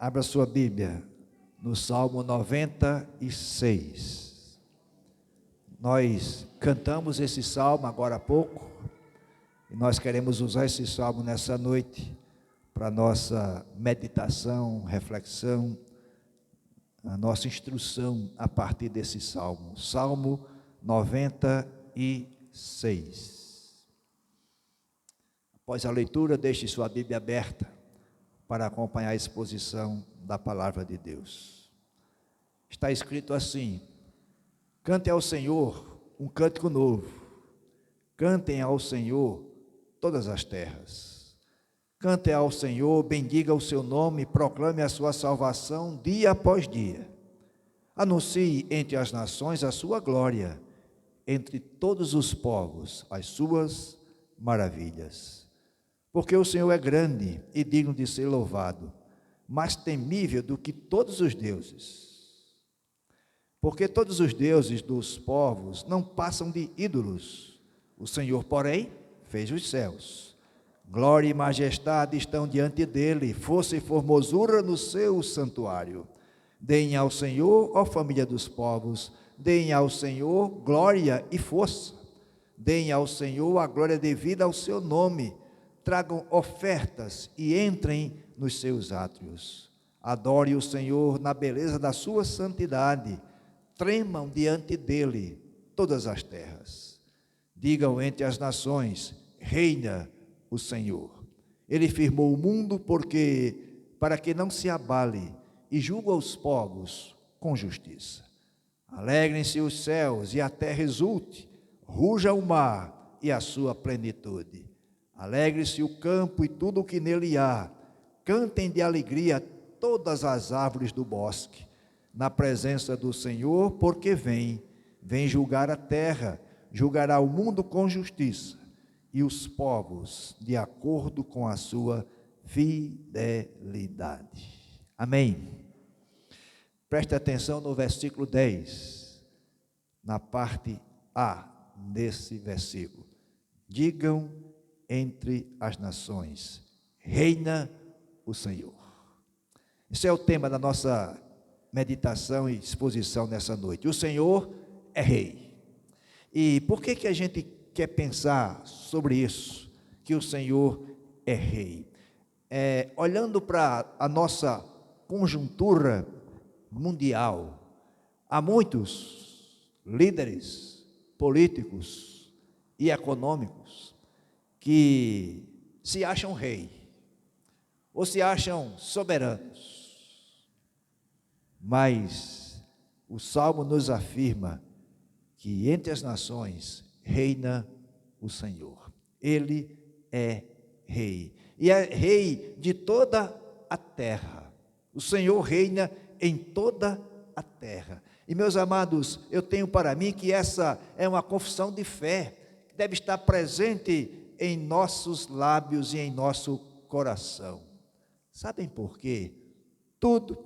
Abra sua Bíblia no Salmo 96. Nós cantamos esse salmo agora há pouco e nós queremos usar esse salmo nessa noite para nossa meditação, reflexão, a nossa instrução a partir desse salmo. Salmo 96. Após a leitura, deixe sua Bíblia aberta para acompanhar a exposição da palavra de Deus. Está escrito assim: cante ao Senhor um cântico novo, cantem ao Senhor todas as terras, cante ao Senhor, bendiga o seu nome, proclame a sua salvação dia após dia, anuncie entre as nações a sua glória, entre todos os povos as suas maravilhas. Porque o Senhor é grande e digno de ser louvado, mais temível do que todos os deuses. Porque todos os deuses dos povos não passam de ídolos. O Senhor, porém, fez os céus. Glória e majestade estão diante dele, força e formosura no seu santuário. Deem ao Senhor, ó família dos povos, deem ao Senhor glória e força. Deem ao Senhor a glória devida ao seu nome. Tragam ofertas e entrem nos seus átrios. Adore o Senhor na beleza da sua santidade. Tremam diante dele todas as terras. Digam entre as nações: reina o Senhor. Ele firmou o mundo para que não se abale, e julga os povos com justiça. Alegrem-se os céus e a terra exulte, ruja o mar e a sua plenitude. Alegre-se o campo e tudo o que nele há, cantem de alegria todas as árvores do bosque, na presença do Senhor, porque vem julgar a terra, julgará o mundo com justiça, e os povos de acordo com a sua fidelidade. Amém. Preste atenção no versículo 10, na parte A desse versículo. Digam entre as nações: reina o Senhor. Esse é o tema da nossa meditação e exposição nessa noite. O Senhor é rei. E por que a gente quer pensar sobre isso, que o Senhor é rei? Olhando para a nossa conjuntura mundial, há muitos líderes políticos e econômicos que se acham rei, ou se acham soberanos, mas o Salmo nos afirma que entre as nações reina o Senhor. Ele é rei, e é rei de toda a terra. O Senhor reina em toda a terra. E meus amados, eu tenho para mim que essa é uma confissão de fé, que deve estar presente em nossos lábios e em nosso coração. Sabem por quê? Tudo,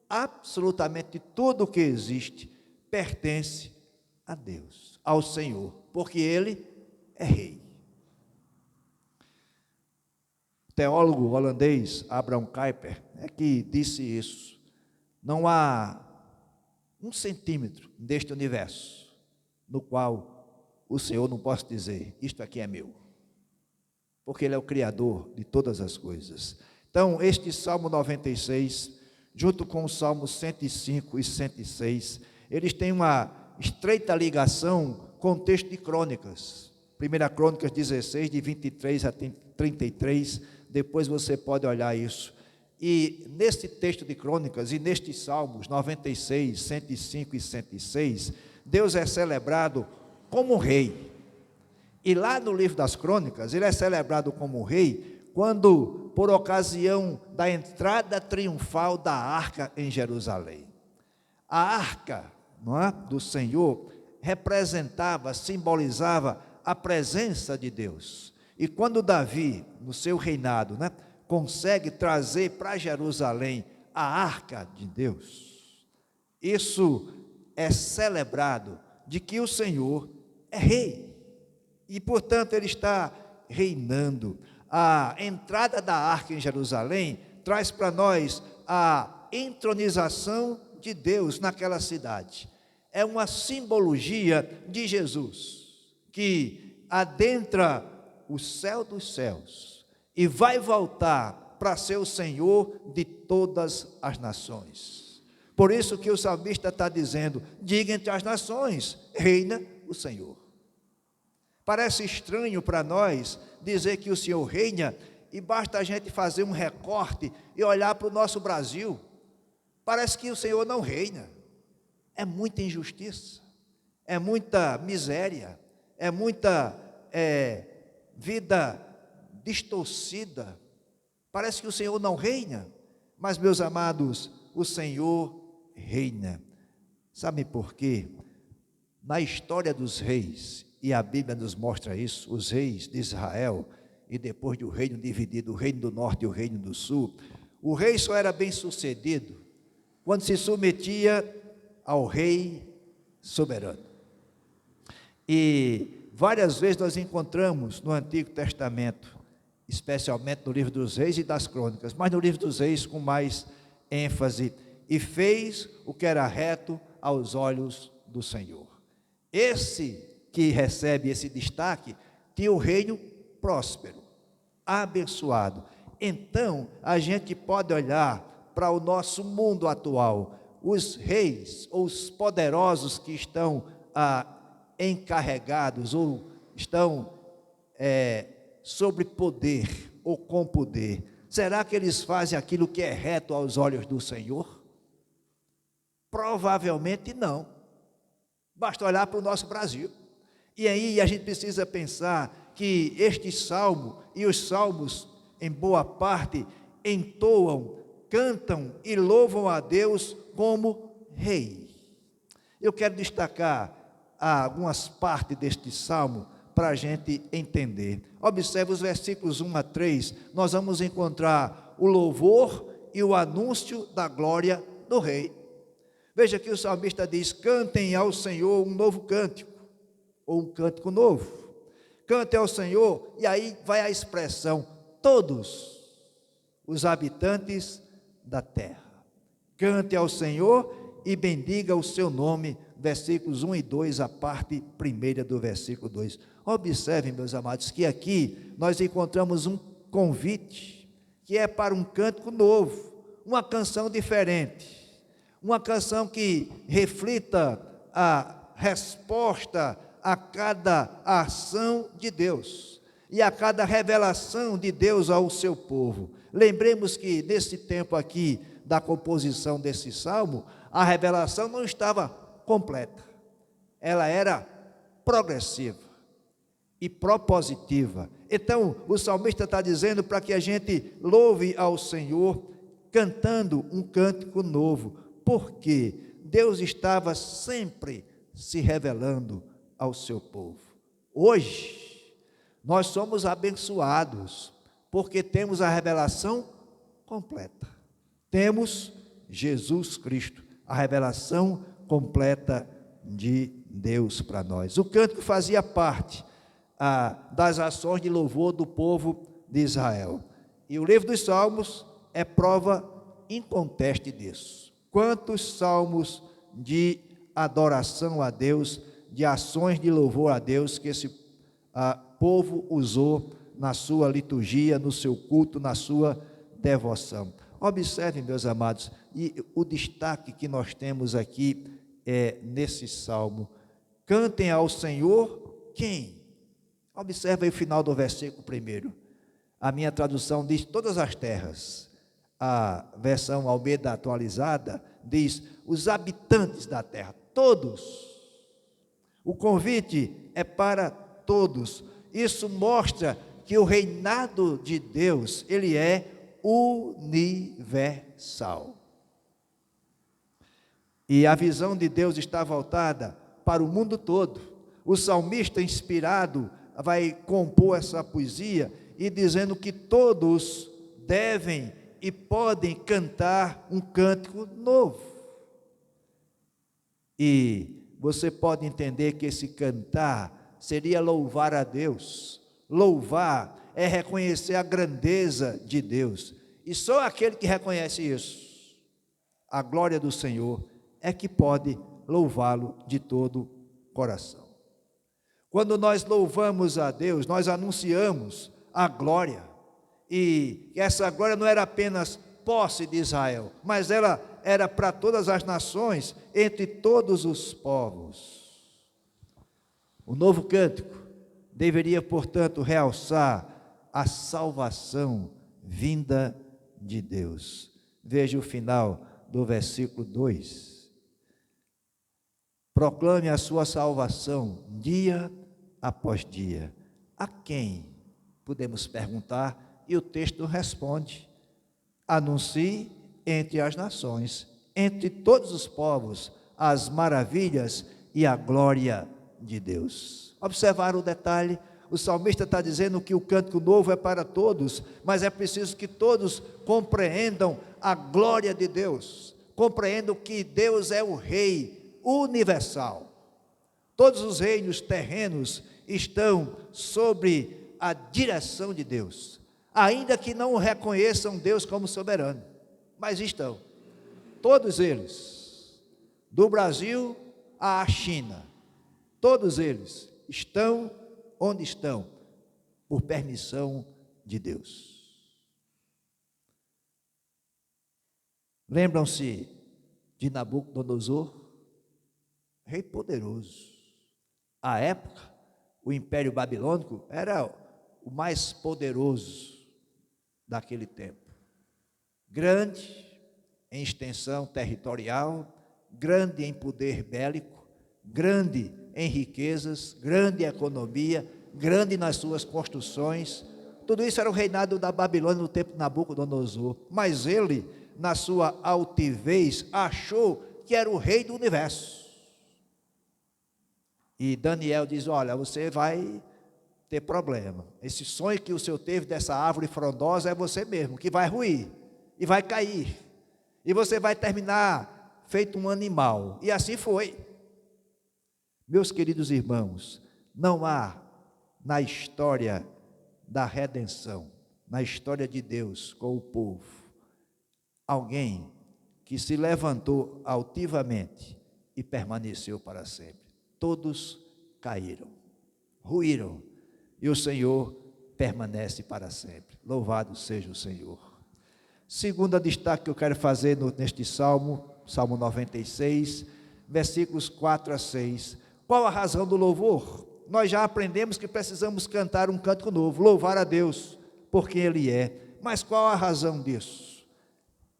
absolutamente tudo que existe, pertence a Deus, ao Senhor, porque Ele é rei. O teólogo holandês Abraham Kuyper é que disse isso: não há 1 centímetro deste universo no qual o Senhor não possa dizer: isto aqui é meu, porque Ele é o Criador de todas as coisas. Então, este Salmo 96, junto com o Salmo 105 e 106, eles têm uma estreita ligação com o texto de Crônicas. 1 Crônicas 16, de 23 a 33, depois você pode olhar isso. E nesse texto de Crônicas e nestes Salmos 96, 105 e 106, Deus é celebrado como rei. E lá no livro das Crônicas, ele é celebrado como rei quando, por ocasião da entrada triunfal da arca em Jerusalém. A arca, não é, do Senhor representava, simbolizava a presença de Deus. E quando Davi, no seu reinado, consegue trazer para Jerusalém a arca de Deus, isso é celebrado de que o Senhor é rei. E, portanto, ele está reinando. A entrada da arca em Jerusalém traz para nós a entronização de Deus naquela cidade. É uma simbologia de Jesus, que adentra o céu dos céus e vai voltar para ser o Senhor de todas as nações. Por isso que o salmista está dizendo: diga entre as nações, reina o Senhor. Parece estranho para nós dizer que o Senhor reina, e basta a gente fazer um recorte e olhar para o nosso Brasil. Parece que o Senhor não reina. É muita injustiça, é muita miséria, é muita vida distorcida. Parece que o Senhor não reina, mas, meus amados, o Senhor reina. Sabe por quê? Na história dos reis, e a Bíblia nos mostra isso, os reis de Israel, e depois do reino dividido, o reino do norte e o reino do sul, o rei só era bem sucedido quando se submetia ao rei soberano. E várias vezes nós encontramos no Antigo Testamento, especialmente no livro dos Reis e das Crônicas, mas no livro dos Reis com mais ênfase: e fez o que era reto aos olhos do Senhor. Esse que recebe esse destaque tinha o reino próspero, abençoado. Então a gente pode olhar para o nosso mundo atual, os reis ou os poderosos que estão encarregados ou estão sobre poder ou com poder. Será que eles fazem aquilo que é reto aos olhos do Senhor? Provavelmente não. Basta olhar para o nosso Brasil. E aí a gente precisa pensar que este salmo e os salmos, em boa parte, entoam, cantam e louvam a Deus como Rei. Eu quero destacar algumas partes deste salmo para a gente entender. Observe os versículos 1 a 3, nós vamos encontrar o louvor e o anúncio da glória do Rei. Veja que o salmista diz: cantem ao Senhor um novo cântico, ou um cântico novo. Cante ao Senhor, e aí vai a expressão: todos os habitantes da terra. Cante ao Senhor e bendiga o seu nome. Versículos 1 e 2, a parte primeira do versículo 2. Observem, meus amados, que aqui nós encontramos um convite, que é para um cântico novo, uma canção diferente, uma canção que reflita a resposta a cada ação de Deus e a cada revelação de Deus ao seu povo. Lembremos que nesse tempo aqui da composição desse salmo, a revelação não estava completa, ela era progressiva e propositiva. Então o salmista está dizendo para que a gente louve ao Senhor cantando um cântico novo, porque Deus estava sempre se revelando ao seu povo. Hoje nós somos abençoados porque temos a revelação completa, temos Jesus Cristo, a revelação completa de Deus para nós. O cântico fazia parte das ações de louvor do povo de Israel, e o livro dos Salmos é prova inconteste disso. Quantos salmos de adoração a Deus, de ações de louvor a Deus que esse povo usou na sua liturgia, no seu culto, na sua devoção. Observem, meus amados, e o destaque que nós temos aqui nesse salmo: cantem ao Senhor quem? Observe aí o final do versículo 1. A minha tradução diz todas as terras. A versão Almeida atualizada diz os habitantes da terra, todos. O convite é para todos. Isso mostra que o reinado de Deus, ele é universal. E a visão de Deus está voltada para o mundo todo. O salmista, inspirado, vai compor essa poesia e dizendo que todos devem e podem cantar um cântico novo. E você pode entender que esse cantar seria louvar a Deus. Louvar é reconhecer a grandeza de Deus. E só aquele que reconhece isso a glória do Senhor é que pode louvá-lo de todo o coração. Quando nós louvamos a Deus, nós anunciamos a glória. E essa glória não era apenas posse de Israel, mas ela era para todas as nações, entre todos os povos. O novo cântico deveria, portanto, realçar a salvação vinda de Deus. Veja o final do versículo 2. Proclame a sua salvação dia após dia. A quem? Podemos perguntar, e o texto responde: anuncie entre as nações, entre todos os povos, as maravilhas e a glória de Deus. Observaram o detalhe? O salmista está dizendo que o cântico novo é para todos, mas é preciso que todos compreendam a glória de Deus, compreendam que Deus é o Rei universal. Todos os reinos terrenos estão sob a direção de Deus, ainda que não reconheçam Deus como soberano, mas estão. Todos eles, do Brasil à China, todos eles estão onde estão, por permissão de Deus. Lembram-se de Nabucodonosor? Rei poderoso. À época, o Império Babilônico era o mais poderoso daquele tempo. Grande em extensão territorial, grande em poder bélico, grande em riquezas, grande em economia, grande nas suas construções. Tudo isso era o reinado da Babilônia no tempo de Nabucodonosor. Mas ele, na sua altivez, achou que era o rei do universo. E Daniel diz: olha, você vai ter problema. Esse sonho que o senhor teve dessa árvore frondosa é você mesmo, que vai ruir e vai cair. E você vai terminar feito um animal. E assim foi. Meus queridos irmãos, não há na história da redenção, na história de Deus com o povo, alguém que se levantou altivamente e permaneceu para sempre. Todos caíram, ruíram, e o Senhor permanece para sempre. Louvado seja o Senhor. Segundo destaque que eu quero fazer neste Salmo 96, versículos 4 a 6. Qual a razão do louvor? Nós já aprendemos que precisamos cantar um cântico novo, louvar a Deus, porque Ele é. Mas qual a razão disso?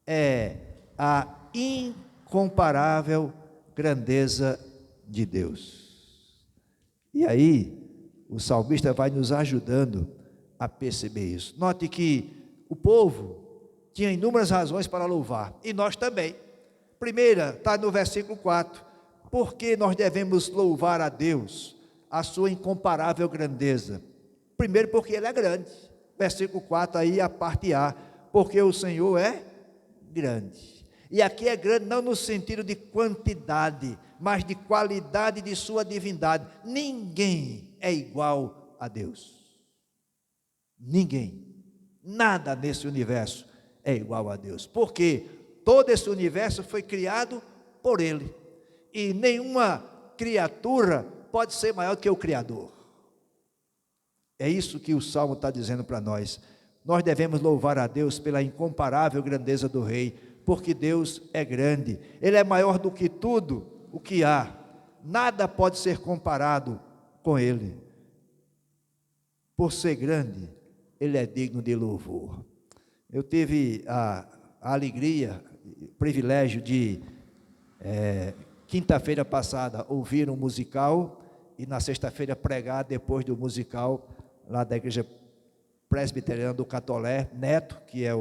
É a incomparável grandeza de Deus. E aí, o salmista vai nos ajudando a perceber isso. Note que o povo tinha inúmeras razões para louvar, e nós também. Primeira, está no versículo 4. Por que nós devemos louvar a Deus, a sua incomparável grandeza? Primeiro, porque Ele é grande. Versículo 4, aí a parte A. Porque o Senhor é grande. E aqui é grande não no sentido de quantidade, mas de qualidade de sua divindade. Ninguém é igual a Deus. Ninguém. Nada nesse universo é igual a Deus. Porque todo esse universo foi criado por Ele. E nenhuma criatura pode ser maior do que o Criador. É isso que o Salmo está dizendo para nós. Nós devemos louvar a Deus pela incomparável grandeza do Rei, porque Deus é grande. Ele é maior do que tudo o que há. Nada pode ser comparado com Ele. Por ser grande, Ele é digno de louvor. Eu tive a alegria, o privilégio de quinta-feira passada ouvir um musical e na sexta-feira pregar depois do musical lá da igreja presbiteriana do Catolé. Neto, que é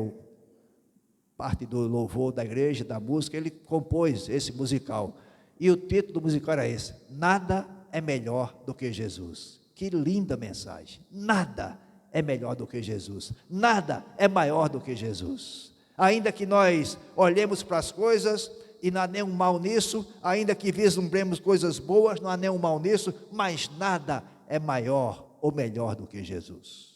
parte do louvor da igreja, da música, ele compôs esse musical e o título do musical era esse: Nada é melhor do que Jesus. Que linda mensagem! Nada é melhor do que Jesus, nada é maior do que Jesus. Ainda que nós olhemos para as coisas e não há nenhum mal nisso, ainda que vislumbremos coisas boas, não há nenhum mal nisso, mas nada é maior ou melhor do que Jesus.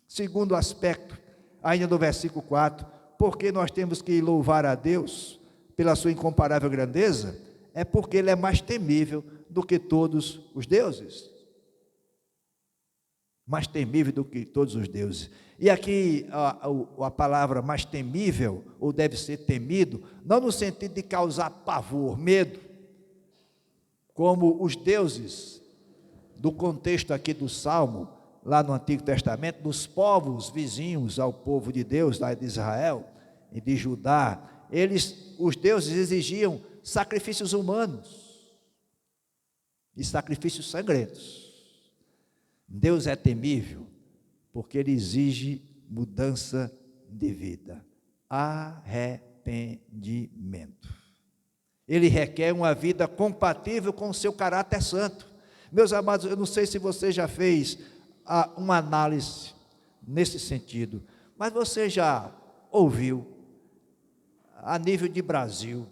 Segundo aspecto, ainda no versículo 4, por que nós temos que louvar a Deus pela sua incomparável grandeza? É porque Ele é mais temível do que todos os deuses. Mais temível do que todos os deuses. E aqui a palavra mais temível, ou deve ser temido, não no sentido de causar pavor, medo, como os deuses do contexto aqui do Salmo, lá no Antigo Testamento, dos povos vizinhos ao povo de Deus, lá de Israel e de Judá, os deuses exigiam sacrifícios humanos e sacrifícios sangrentos. Deus é temível porque Ele exige mudança de vida, arrependimento. Ele requer uma vida compatível com o seu caráter santo. Meus amados, eu não sei se você já fez uma análise nesse sentido, mas você já ouviu, a nível de Brasil,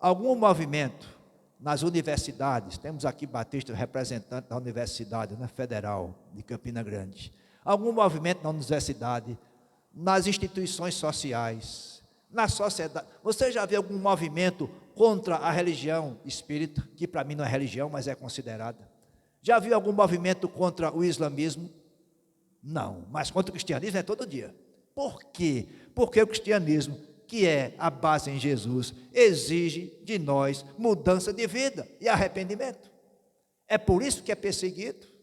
algum movimento nas universidades? Temos aqui Batista, representante da Universidade Federal de Campina Grande. Algum movimento na universidade, nas instituições sociais, na sociedade? Você já viu algum movimento contra a religião espírita, que para mim não é religião, mas é considerada? Já viu algum movimento contra o islamismo? Não, mas contra o cristianismo é todo dia. Por quê? Porque o cristianismo, que é a base em Jesus, exige de nós mudança de vida e arrependimento. É por isso que é perseguido.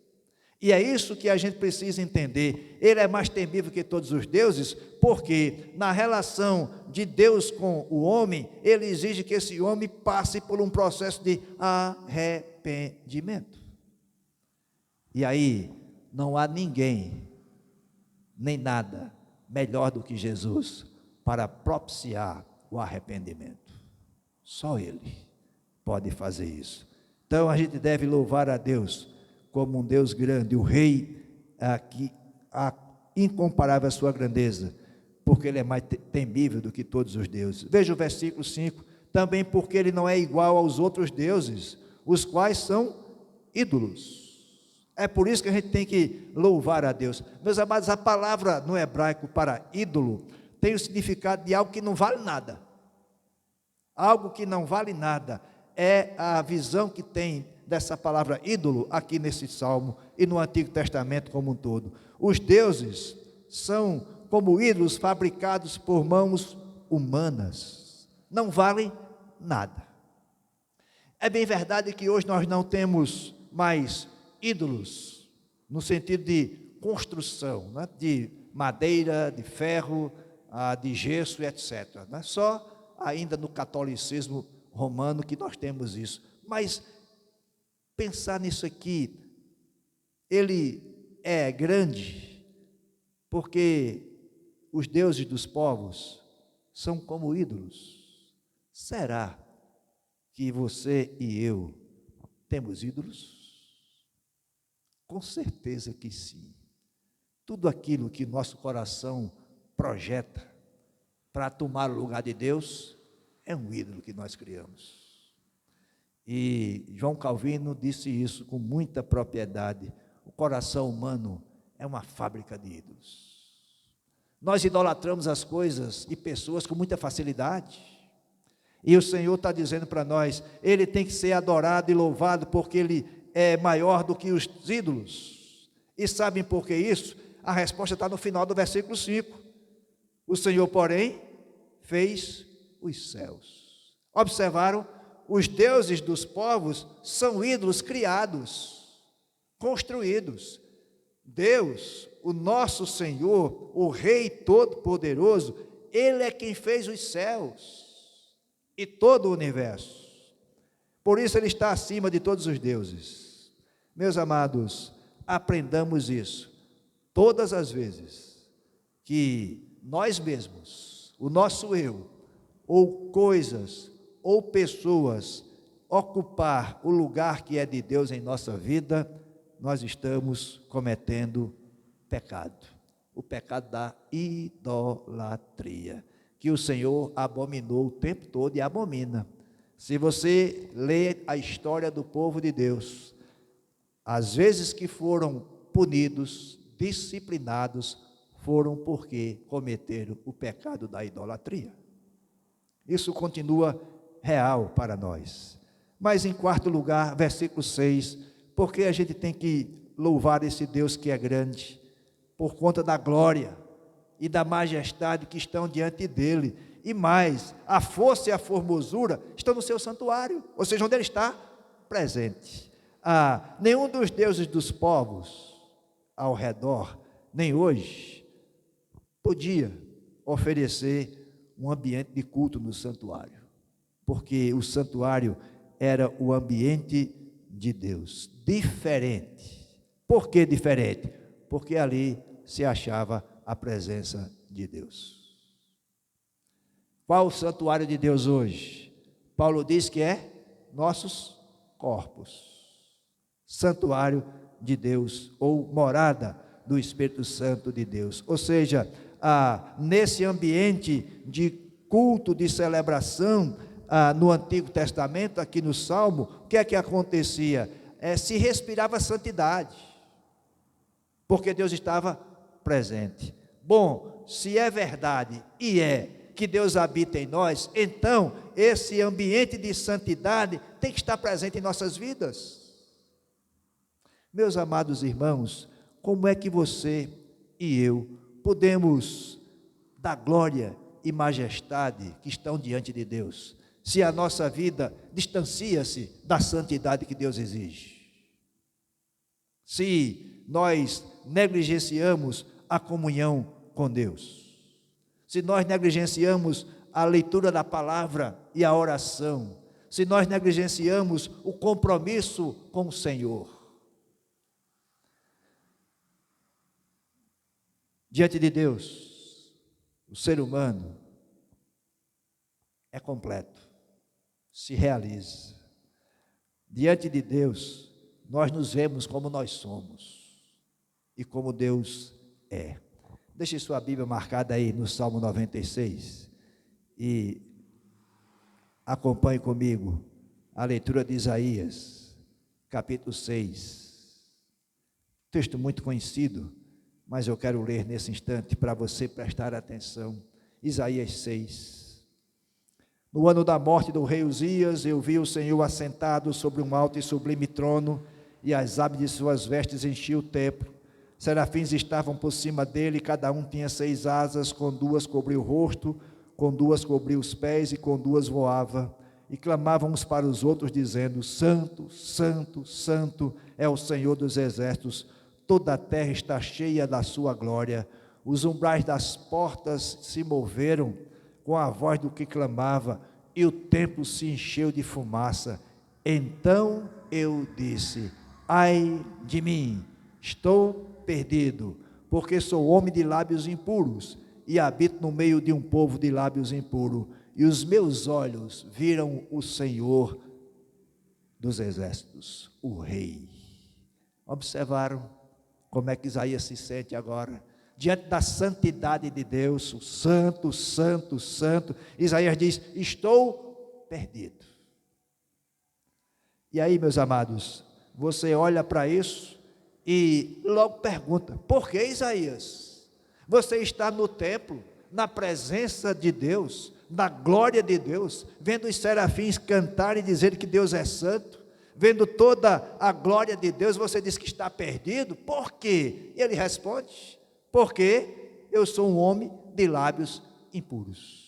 E é isso que a gente precisa entender. Ele é mais temível que todos os deuses, porque na relação de Deus com o homem, Ele exige que esse homem passe por um processo de arrependimento. E aí, não há ninguém, nem nada, melhor do que Jesus, para propiciar o arrependimento. Só Ele pode fazer isso. Então, a gente deve louvar a Deus como um Deus grande, o Rei, a incomparável a sua grandeza, porque Ele é mais temível do que todos os deuses. Veja o versículo 5, também porque Ele não é igual aos outros deuses, os quais são ídolos. É por isso que a gente tem que louvar a Deus. Meus amados, a palavra no hebraico para ídolo tem o significado de algo que não vale nada. Algo que não vale nada. É a visão que tem dessa palavra ídolo aqui nesse salmo e no Antigo Testamento como um todo. Os deuses são como ídolos fabricados por mãos humanas. Não valem nada. É bem verdade que hoje nós não temos mais ídolos no sentido de construção, né? De madeira, de ferro, de gesso, etc. Não é só ainda no catolicismo romano que nós temos isso. Mas pensar nisso aqui, ele é grande, porque os deuses dos povos são como ídolos. Será que você e eu temos ídolos? Com certeza que sim. Tudo aquilo que nosso coração projeta para tomar o lugar de Deus é um ídolo que nós criamos. E João Calvino disse isso com muita propriedade. O coração humano é uma fábrica de ídolos. Nós idolatramos as coisas e pessoas com muita facilidade. E o Senhor está dizendo para nós, Ele tem que ser adorado e louvado porque Ele é maior do que os ídolos. E sabem por que isso? A resposta está no final do versículo 5. O Senhor, porém, fez os céus. Observaram? Os deuses dos povos são ídolos criados, construídos. Deus, o nosso Senhor, o Rei Todo-Poderoso, Ele é quem fez os céus e todo o universo. Por isso Ele está acima de todos os deuses. Meus amados, aprendamos isso. Todas as vezes que nós mesmos, o nosso eu, ou coisas, ou pessoas, ocupar o lugar que é de Deus em nossa vida, nós estamos cometendo pecado. O pecado da idolatria, que o Senhor abominou o tempo todo e abomina. Se você ler a história do povo de Deus, as vezes que foram punidos, disciplinados, foram porque cometeram o pecado da idolatria. Isso continua real para nós. Mas em quarto lugar, versículo 6, porque a gente tem que louvar esse Deus que é grande, por conta da glória e da majestade que estão diante dele, e mais, a força e a formosura estão no seu santuário, ou seja, onde ele está presente. Nenhum dos deuses dos povos ao redor, nem hoje, podia oferecer um ambiente de culto no santuário, porque o santuário era o ambiente de Deus, diferente. Por que diferente? Porque ali se achava a presença de Deus. Qual o santuário de Deus hoje? Paulo diz que é nossos corpos. Santuário de Deus, ou morada do Espírito Santo de Deus. Ou seja, nesse ambiente de culto, de celebração, no Antigo Testamento, aqui no Salmo, o que é que acontecia? Se respirava santidade, porque Deus estava presente. Bom, se é verdade, e é, que Deus habita em nós, então esse ambiente de santidade tem que estar presente em nossas vidas. Meus amados irmãos, como é que você e eu podemos dar glória e majestade que estão diante de Deus, se a nossa vida distancia-se da santidade que Deus exige? Se nós negligenciamos a comunhão com Deus, se nós negligenciamos a leitura da palavra e a oração, se nós negligenciamos o compromisso com o Senhor, diante de Deus, o ser humano é completo, se realiza. Diante de Deus, nós nos vemos como nós somos e como Deus é. Deixe sua Bíblia marcada aí no Salmo 96 e acompanhe comigo a leitura de Isaías, capítulo 6. Texto muito conhecido, mas eu quero ler nesse instante para você prestar atenção. Isaías 6. No ano da morte do rei Uzias, eu vi o Senhor assentado sobre um alto e sublime trono, e as abas de suas vestes enchiam o templo. Serafins estavam por cima dele, cada um tinha 6 asas, com 2 cobria o rosto, com 2 cobria os pés e com 2 voava. E clamavam uns para os outros, dizendo: Santo, Santo, Santo é o Senhor dos exércitos, toda a terra está cheia da sua glória. Os umbrais das portas se moveram com a voz do que clamava, e o templo se encheu de fumaça. Então eu disse: ai de mim, estou perdido, porque sou homem de lábios impuros, e habito no meio de um povo de lábios impuros, e os meus olhos viram o Senhor dos exércitos, o Rei. Observaram como é que Isaías se sente agora? Diante da santidade de Deus, o santo, santo, santo. Isaías diz: estou perdido. E aí, meus amados, você olha para isso e logo pergunta: por que, Isaías? Você está no templo, na presença de Deus, na glória de Deus, vendo os serafins cantarem e dizer que Deus é santo, vendo toda a glória de Deus, você diz que está perdido. Por quê? E ele responde: porque eu sou um homem de lábios impuros.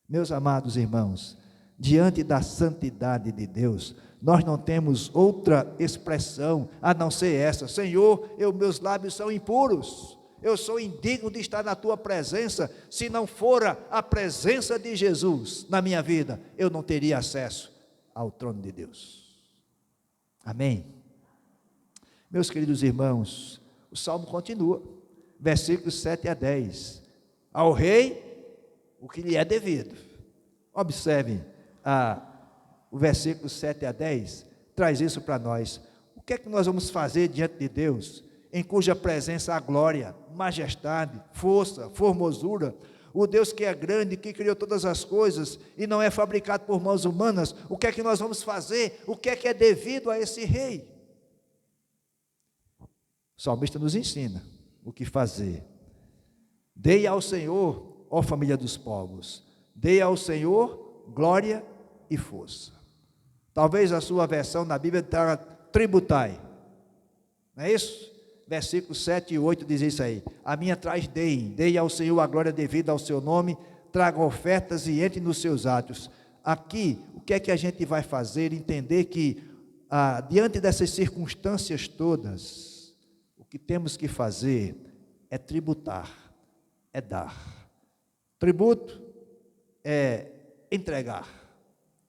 Meus amados irmãos, diante da santidade de Deus, nós não temos outra expressão a não ser essa: Senhor, meus lábios são impuros, eu sou indigno de estar na tua presença. Se não fora a presença de Jesus na minha vida, eu não teria acesso ao trono de Deus. Amém? Meus queridos irmãos, o Salmo continua, versículos 7 a 10. Ao rei, o que lhe é devido. Observem, o versículo 7 a 10 traz isso para nós. O que é que nós vamos fazer diante de Deus, em cuja presença há glória, majestade, força, formosura? O Deus que é grande, que criou todas as coisas e não é fabricado por mãos humanas. O que é que nós vamos fazer? O que é devido a esse rei? O salmista nos ensina, o que fazer. Dei ao Senhor, ó família dos povos, dei ao Senhor glória e força. Talvez a sua versão na Bíblia traga tributai, não é isso? Versículos 7 e 8 diz isso aí. A minha traz dei ao Senhor a glória devida ao seu nome, traga ofertas e entre nos seus atos. Aqui, o que é que a gente vai fazer? Entender que, diante dessas circunstâncias todas, o que temos que fazer é tributar, é dar. Tributo é entregar.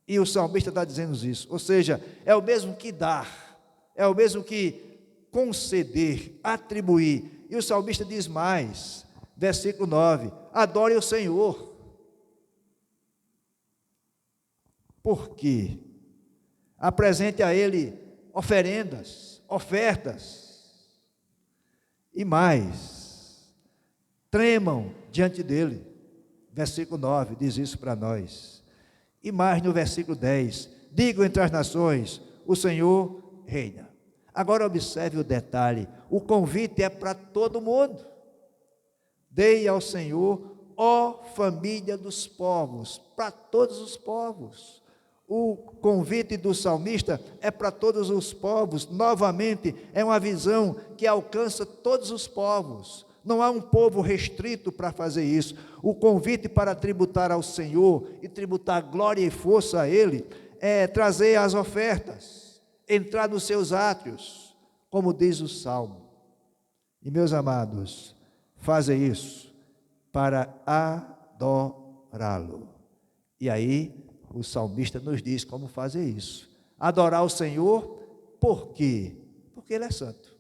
E o salmista está dizendo isso. Ou seja, é o mesmo que dar, é o mesmo que conceder, atribuir. E o salmista diz mais, versículo 9: adore o Senhor. Por quê? Apresente a Ele oferendas, ofertas, e mais, tremam diante dEle. Versículo 9 diz isso para nós. E mais no versículo 10, digam entre as nações, o Senhor reina. Agora observe o detalhe, o convite é para todo mundo. Dei ao Senhor, ó família dos povos, para todos os povos. O convite do salmista é para todos os povos. Novamente, é uma visão que alcança todos os povos. Não há um povo restrito para fazer isso. O convite para tributar ao Senhor e tributar glória e força a Ele é trazer as ofertas, entrar nos seus átrios, como diz o Salmo. E meus amados, fazem isso para adorá-lo. E aí o salmista nos diz como fazer isso. Adorar o Senhor, por quê? Porque Ele é santo,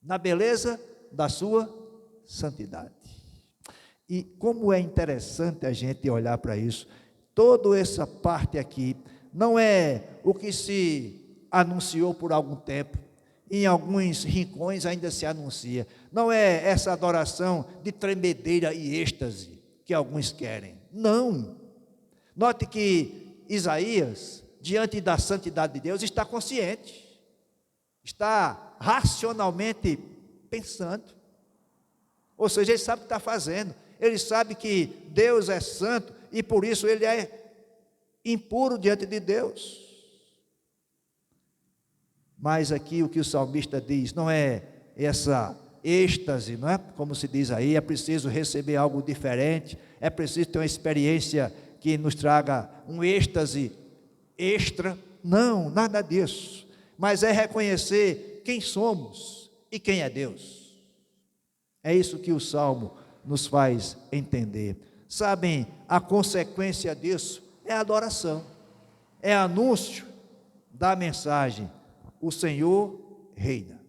na beleza da sua santidade. E como é interessante a gente olhar para isso. Toda essa parte aqui não é o que se anunciou por algum tempo, em alguns rincões ainda se anuncia, não é essa adoração de tremedeira e êxtase que alguns querem, não. Note que Isaías, diante da santidade de Deus, está consciente, está racionalmente pensando, ou seja, ele sabe o que está fazendo, ele sabe que Deus é santo e por isso ele é impuro diante de Deus. Mas aqui o que o salmista diz, não é essa êxtase, não é? Como se diz aí, é preciso receber algo diferente, é preciso ter uma experiência que nos traga um êxtase extra, não, nada disso, mas é reconhecer quem somos e quem é Deus. É isso que o Salmo nos faz entender. Sabem, a consequência disso é a adoração, é anúncio da mensagem: o Senhor reina,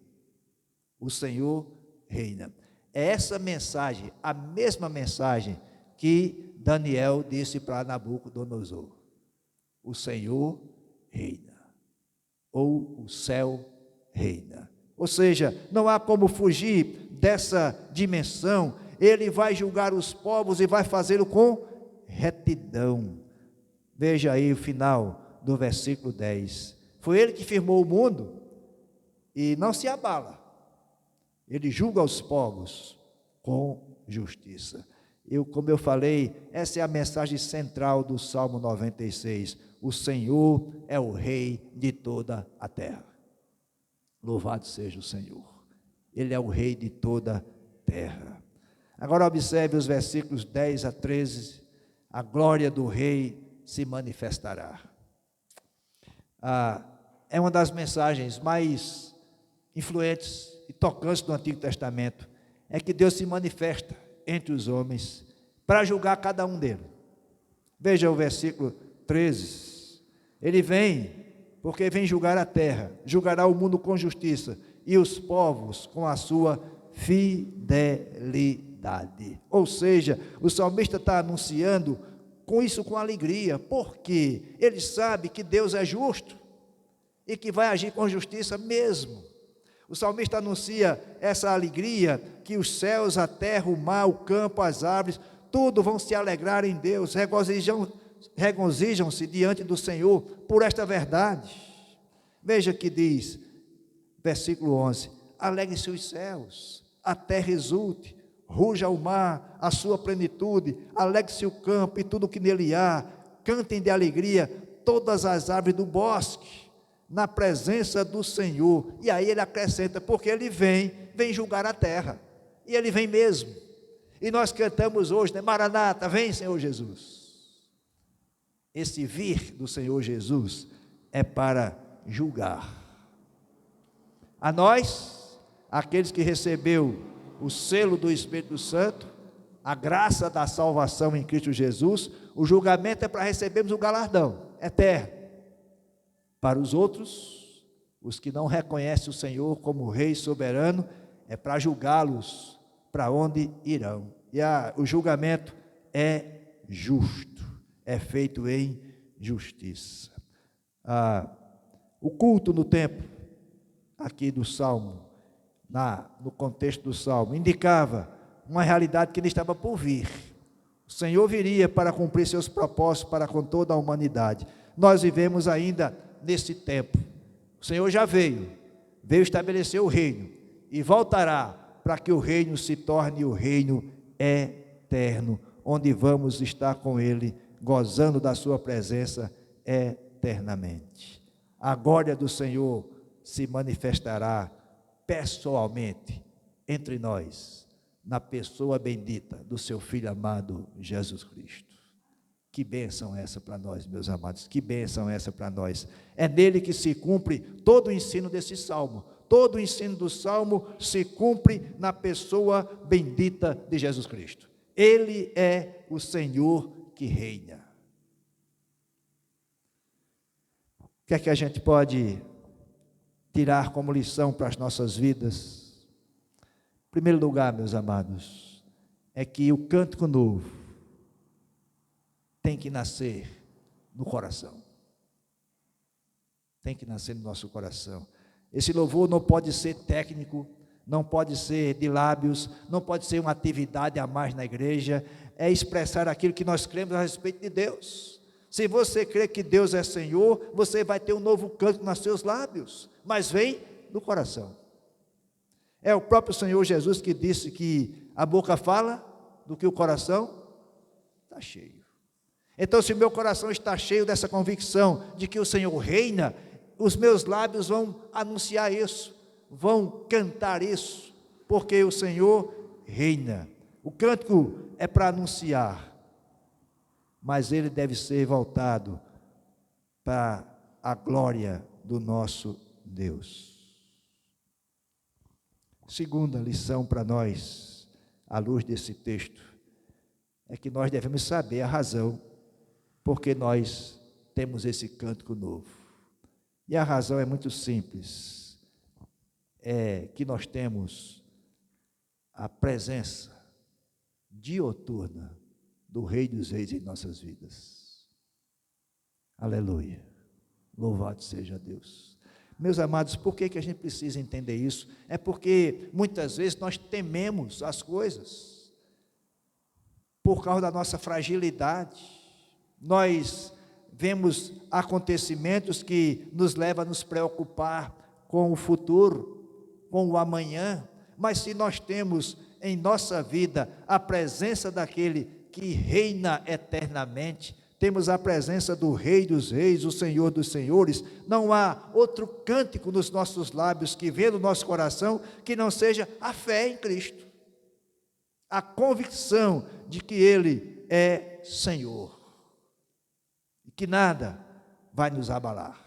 o Senhor reina. É essa mensagem, a mesma mensagem que Daniel disse para Nabucodonosor: o Senhor reina, ou o céu reina. Ou seja, não há como fugir dessa dimensão. Ele vai julgar os povos e vai fazê-lo com retidão. Veja aí o final do versículo 10. Foi Ele que firmou o mundo e não se abala. Ele julga os povos com justiça. Como eu falei, essa é a mensagem central do Salmo 96. O Senhor é o Rei de toda a terra. Louvado seja o Senhor. Ele é o Rei de toda a terra. Agora observe os versículos 10 a 13. A glória do Rei se manifestará. É uma das mensagens mais influentes e tocantes do Antigo Testamento. É que Deus se manifesta entre os homens para julgar cada um deles. Veja o versículo 13. Ele vem porque vem julgar a terra, julgará o mundo com justiça e os povos com a sua fidelidade. Ou seja, o salmista está anunciando com isso com alegria, porque ele sabe que Deus é justo e que vai agir com justiça mesmo. O salmista anuncia essa alegria, que os céus, a terra, o mar, o campo, as árvores, tudo vão se alegrar em Deus, regozijam-se diante do Senhor por esta verdade. Veja que diz, versículo 11: alegrem-se os céus, a terra exulte, ruja o mar, a sua plenitude, alegre-se o campo e tudo o que nele há, cantem de alegria todas as árvores do bosque, na presença do Senhor. E aí ele acrescenta, porque ele vem julgar a terra, e ele vem mesmo. E nós cantamos hoje, né? Maranata, vem Senhor Jesus. Esse vir do Senhor Jesus é para julgar. A nós, aqueles que recebeu o selo do Espírito Santo, a graça da salvação em Cristo Jesus, o julgamento é para recebermos o galardão eterno. Para os outros, os que não reconhecem o Senhor como Rei soberano, é para julgá-los para onde irão. E o julgamento é justo, é feito em justiça. O culto no templo, aqui do Salmo, no contexto do Salmo, indicava uma realidade que ele estava por vir. O Senhor viria para cumprir seus propósitos para com toda a humanidade. Nós vivemos ainda nesse tempo. O Senhor já veio estabelecer o reino e voltará para que o reino se torne o reino eterno, onde vamos estar com Ele, gozando da sua presença eternamente. A glória do Senhor se manifestará pessoalmente entre nós, na pessoa bendita do seu Filho amado Jesus Cristo. Que bênção essa para nós, meus amados, que bênção essa para nós. É nele que se cumpre todo o ensino desse Salmo. Todo o ensino do Salmo se cumpre na pessoa bendita de Jesus Cristo. Ele é o Senhor que reina. O que é que a gente pode tirar como lição para as nossas vidas? Em primeiro lugar, meus amados, é que o cântico novo tem que nascer no coração. Tem que nascer no nosso coração. Esse louvor não pode ser técnico, não pode ser de lábios, não pode ser uma atividade a mais na igreja, é expressar aquilo que nós cremos a respeito de Deus. Se você crê que Deus é Senhor, você vai ter um novo canto nos seus lábios, mas vem do coração. É o próprio Senhor Jesus que disse que a boca fala do que o coração está cheio. Então, se o meu coração está cheio dessa convicção de que o Senhor reina, os meus lábios vão anunciar isso, vão cantar isso, porque o Senhor reina. O cântico é para anunciar, mas ele deve ser voltado para a glória do nosso Deus. Segunda lição para nós, à luz desse texto, é que nós devemos saber a razão porque nós temos esse cântico novo. E a razão é muito simples, é que nós temos a presença dioturna do Rei dos Reis em nossas vidas. Aleluia, louvado seja Deus. Meus amados, por que a gente precisa entender isso? É porque muitas vezes nós tememos as coisas, por causa da nossa fragilidade. Nós vemos acontecimentos que nos levam a nos preocupar com o futuro, com o amanhã, mas se nós temos em nossa vida a presença daquele que reina eternamente, temos a presença do Rei dos Reis, o Senhor dos Senhores, não há outro cântico nos nossos lábios que venha do nosso coração que não seja a fé em Cristo, a convicção de que Ele é Senhor, que nada vai nos abalar.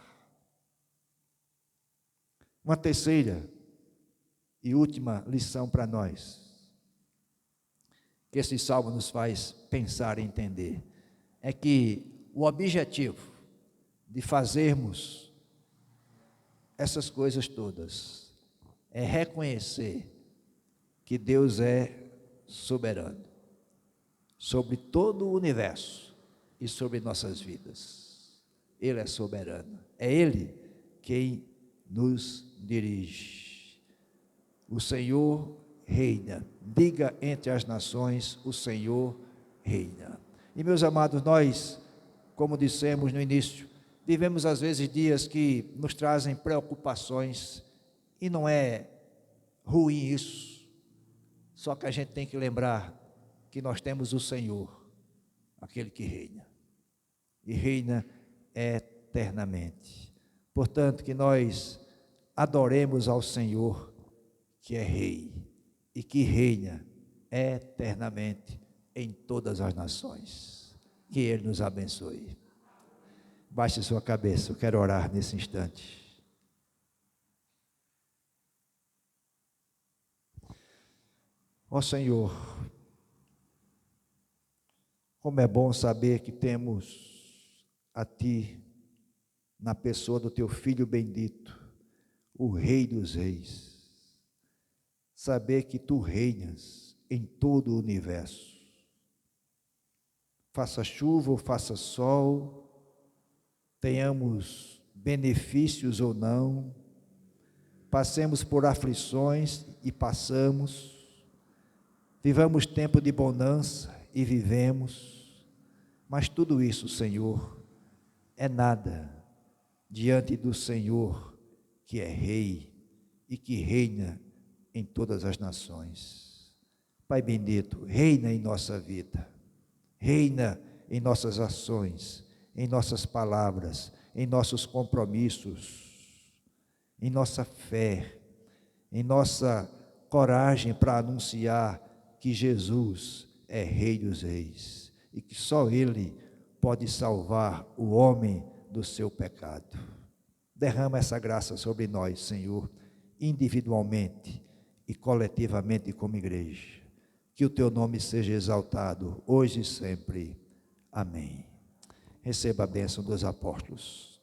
Uma terceira e última lição para nós, que esse salmo nos faz pensar e entender, é que o objetivo de fazermos essas coisas todas é reconhecer que Deus é soberano sobre todo o universo e sobre nossas vidas. Ele é soberano, é Ele quem nos dirige. O Senhor reina, diga entre as nações, o Senhor reina. E meus amados, nós, como dissemos no início, vivemos às vezes dias que nos trazem preocupações, e não é ruim isso, Só que a gente tem que lembrar que nós temos o Senhor, aquele que reina, e reina eternamente. Portanto, que nós adoremos ao Senhor, que é Rei, e que reina eternamente em todas as nações. Que Ele nos abençoe. Baixe sua cabeça, eu quero orar nesse instante. Ó Senhor, como é bom saber que temos a Ti, na pessoa do Teu Filho bendito, o Rei dos Reis. Saber que Tu reinas em todo o universo. Faça chuva ou faça sol, tenhamos benefícios ou não, passemos por aflições e passamos, vivamos tempo de bonança e vivemos, mas tudo isso, Senhor, é nada diante do Senhor, que é Rei e que reina em todas as nações. Pai bendito, reina em nossa vida, reina em nossas ações, em nossas palavras, em nossos compromissos, em nossa fé, em nossa coragem para anunciar que Jesus é Rei dos Reis e que só Ele pode salvar o homem do seu pecado. Derrama essa graça sobre nós, Senhor, individualmente e coletivamente como igreja. Que o Teu nome seja exaltado hoje e sempre. Amém. Receba a bênção dos apóstolos.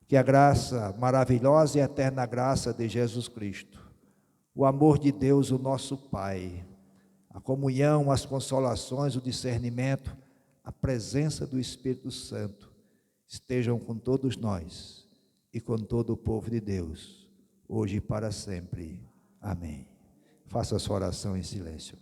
Que a graça maravilhosa e eterna graça de Jesus Cristo, o amor de Deus, o nosso Pai, a comunhão, as consolações, o discernimento, a presença do Espírito Santo estejam com todos nós e com todo o povo de Deus, hoje e para sempre. Amém. Faça a sua oração em silêncio.